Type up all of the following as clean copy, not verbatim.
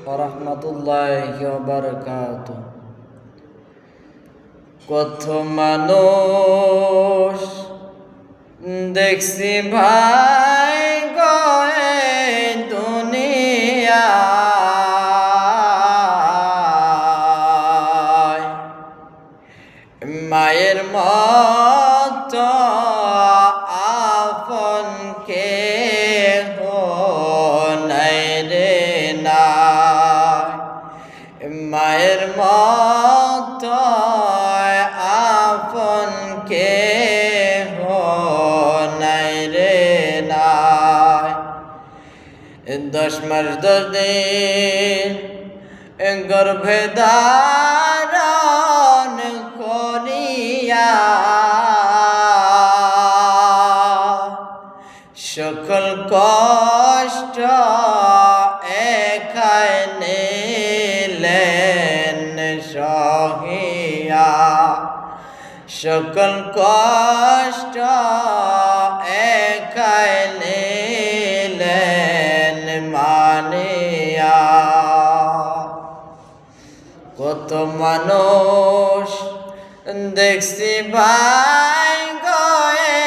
ওরহমতুল্লাহি ওয়া বারাকাতুহু। কত মানুষ দেখছি ভাই গয়ে দুনিয়ায়, মায়ের মতো আপন কেহ নাই রে নাই, মায়ের মতো আপন কেহ নাই রে নাই। 10 মাস 10 দিন গর্ভে ধারণ করিয়া সকল কষ্ট একাই নিলেন সহিয়া, সকল কষ্ট একাই নিলেন মানিয়া। কত মানুষ দেখছি ভাই গয়ে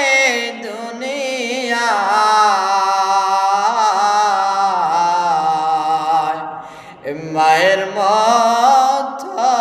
দুনিয়ায়, মায়ের মতো